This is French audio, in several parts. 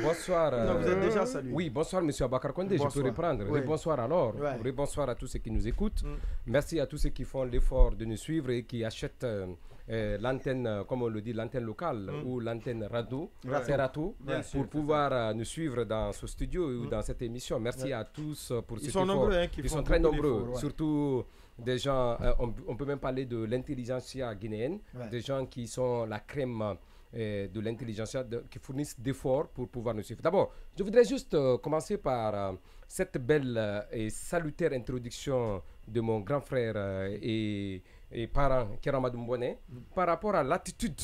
Bonsoir. Non, vous êtes déjà salué. Oui, bonsoir, monsieur Abakar Kondé, je peux reprendre. Oui. Bonsoir alors. Bonsoir à tous ceux qui nous écoutent. Merci à tous ceux qui font l'effort de nous suivre et qui achètent l'antenne, comme on le dit, l'antenne locale ou l'antenne radio, Serato, pour pouvoir nous suivre dans ce studio ou dans cette émission. Merci à tous pour cet effort. Nombreux, hein, Ils sont très nombreux, surtout des gens, on peut même parler de l'intelligentsia guinéenne, des gens qui sont la crème de l'intelligentsia, qui fournissent d'efforts pour pouvoir nous suivre. D'abord, je voudrais juste commencer par cette belle et salutaire introduction de mon grand frère et parent Keramadou Mbouane par rapport à l'attitude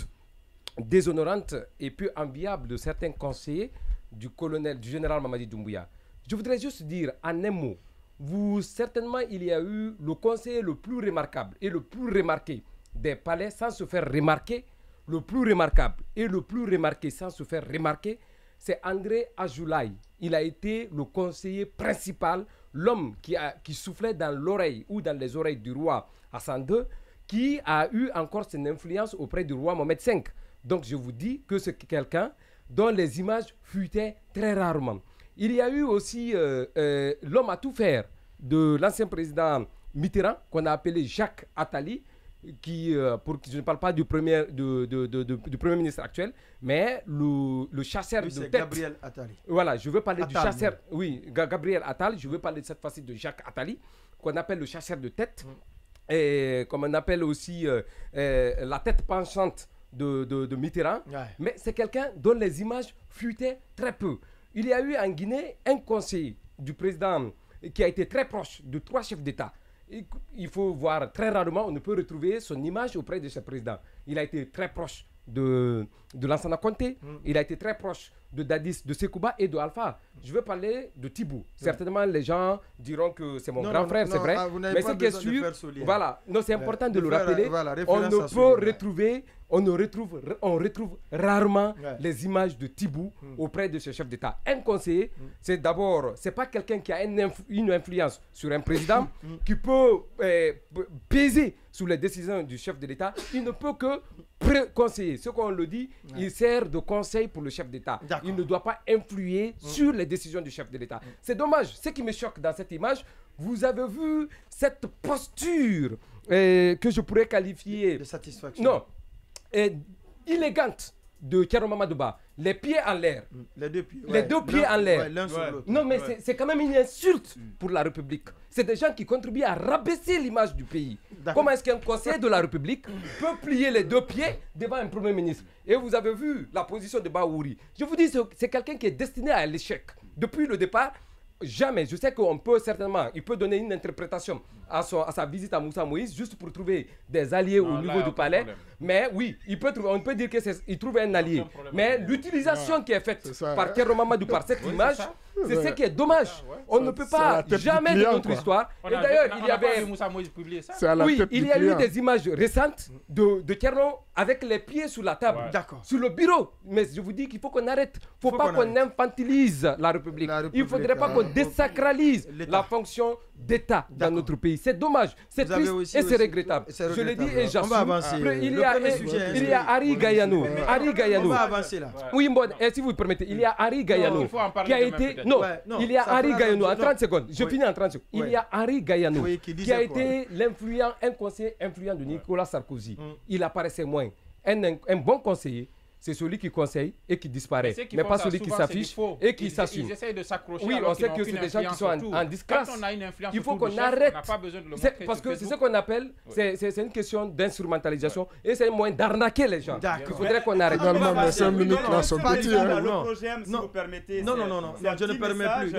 déshonorante et peu enviable de certains conseillers du général Mamadi Doumbouya. Je voudrais juste dire en un mot, certainement il y a eu le conseiller le plus remarquable et le plus remarqué des palais sans se faire remarquer. Le plus remarquable et le plus remarqué sans se faire remarquer, c'est André Ajoulaï. Il a été le conseiller principal, l'homme qui soufflait dans l'oreille ou dans les oreilles du roi Hassan II, qui a eu encore son influence auprès du roi Mohamed V. Donc je vous dis que c'est quelqu'un dont les images fuitaient très rarement. Il y a eu aussi l'homme à tout faire de l'ancien président Mitterrand, qu'on a appelé Jacques Attali, je ne parle pas du premier ministre actuel, mais le chasseur de tête. Gabriel Attali. Voilà, je veux parler du chasseur. Oui, Gabriel Attal. Je veux parler cette fois-ci de Jacques Attali, qu'on appelle le chasseur de tête, et comme on appelle aussi la tête penchante de Mitterrand. Mais c'est quelqu'un dont les images fuitaient très peu. Il y a eu en Guinée un conseiller du président qui a été très proche de 3 chefs d'État. Il faut voir, très rarement, on ne peut retrouver son image auprès de ce président. Il a été très proche de Lansana Conté, il a été très proche de Dadis, de Sekouba et de Alpha. Je veux parler de Thibou. Certainement, les gens diront que c'est mon grand frère, c'est vrai. Mais ce qui est sûr, voilà, c'est important de le rappeler. On retrouve rarement les images de Thibou auprès de ce chef d'État. Un conseiller, c'est d'abord, c'est pas quelqu'un qui a une influence sur un président qui peut peser sur les décisions du chef de l'État. Il ne peut que conseiller. Ce qu'on le dit, il sert de conseil pour le chef d'État. Il ne doit pas influer sur les décisions du chef de l'État. C'est dommage. Ce qui me choque dans cette image, vous avez vu cette posture que je pourrais qualifier de satisfaction. Non. Élégante de Kero Mamadouba, les pieds en l'air. Les deux pieds, en l'air. L'un sur l'autre. Non, mais c'est quand même une insulte pour la République. C'est des gens qui contribuent à rabaisser l'image du pays. Comment est-ce qu'un conseiller de la République peut plier les 2 pieds devant un Premier ministre? Et vous avez vu la position de Baouri. Je vous dis, c'est quelqu'un qui est destiné à l'échec. Depuis le départ, jamais. Je sais qu'on peut certainement, il peut donner une interprétation à sa visite à Moussa Moïse juste pour trouver des alliés au niveau du palais. Mais oui, on peut dire qu'il trouve un allié. Mais l'utilisation qui est faite par Kero Mamadou par cette image, c'est ce qui est dommage. On ne peut pas jamais de notre histoire. Et d'ailleurs, il y avait Moussa Moïse publié ça. Il y a eu des images récentes de Kero avec les pieds sur la table, sur le bureau. Mais je vous dis qu'il faut qu'on arrête. Il ne faut pas qu'on infantilise la République. Il ne faudrait pas qu'on désacralise la fonction d'État dans notre pays. C'est dommage, c'est triste et c'est regrettable. Je le dis et j'assume. Il y a Ari Gayano. On va avancer là. Oui, si vous permettez, il y a Ari Gayano qui a été... Non, il y a Ari Gayano, en 30 secondes. Je finis en 30 secondes. Il y a Ari Gayano qui a été un conseiller influent de Nicolas Sarkozy. Il apparaissait moins. Un bon conseiller, c'est celui qui conseille et qui disparaît, mais pas celui qui s'affiche et qui s'assume. Ils essayent de s'accrocher. Oui, on sait que c'est des gens qui sont en disgrâce. Quand on a une influence, il faut qu'on arrête. Parce que c'est ce qu'on appelle, c'est une question d'instrumentalisation et c'est un moyen d'arnaquer les gens. Il faudrait qu'on arrête. Finalement, les 5 minutes là sont petits. Non, je ne permets plus.